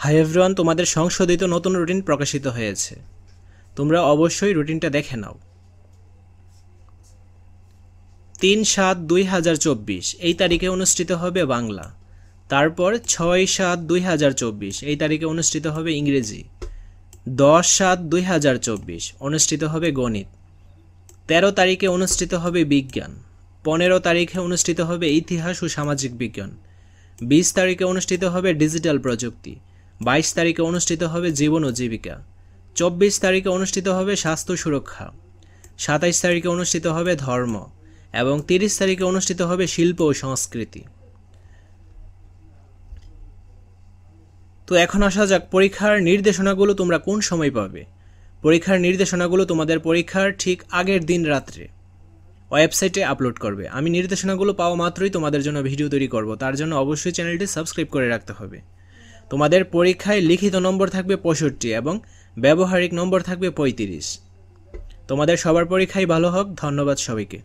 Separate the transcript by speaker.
Speaker 1: Hi everyone, তোমাদের সংশোধিত নতুন রুটিন প্রকাশিত হয়েছে। তোমরা অবশ্যই রুটিনটা দেখে নাও। ৩/৭/২০২৪ এই তারিখে অনুষ্ঠিত হবে বাংলা। তারপর ৬/৭/২০২৪ এই তারিখে অনুষ্ঠিত হবে ইংরেজি। ১০/৭/২০২৪ অনুষ্ঠিত হবে গণিত। ১৩ তারিখে অনুষ্ঠিত হবে বিজ্ঞান। ১৫ তারিখে অনুষ্ঠিত হবে ইতিহাস ও সামাজিক বিজ্ঞান। ২০ তারিখে অনুষ্ঠিত হবে ডিজিটাল প্রযুক্তি। ২২ তারিখে অনুষ্ঠিত হবে জীবন ও জীবিকা। ২৪ তারিখে অনুষ্ঠিত হবে স্বাস্থ্য সুরক্ষা। ২৭ তারিখে অনুষ্ঠিত হবে ধর্ম এবং ৩০ তারিখে অনুষ্ঠিত হবে শিল্প ও সংস্কৃতি। তো এখন আসা যাক পরীক্ষার নির্দেশনাগুলো তোমরা কোন সময় পাবে। পরীক্ষার নির্দেশনাগুলো তোমাদের পরীক্ষার ঠিক আগের দিন রাত্রে ওয়েবসাইটে আপলোড করবে। আমি নির্দেশনাগুলো পাওয়া মাত্রই তোমাদের জন্য ভিডিও তৈরি করব, তার জন্য অবশ্যই চ্যানেলটি সাবস্ক্রাইব করে রাখতে হবে। তোমাদের পরীক্ষায় লিখিত নম্বর থাকবে ৬৫ এবং ব্যবহারিক নম্বর থাকবে ৩৫। তোমাদের সবার পরীক্ষাই ভালো হোক। ধন্যবাদ সবাইকে।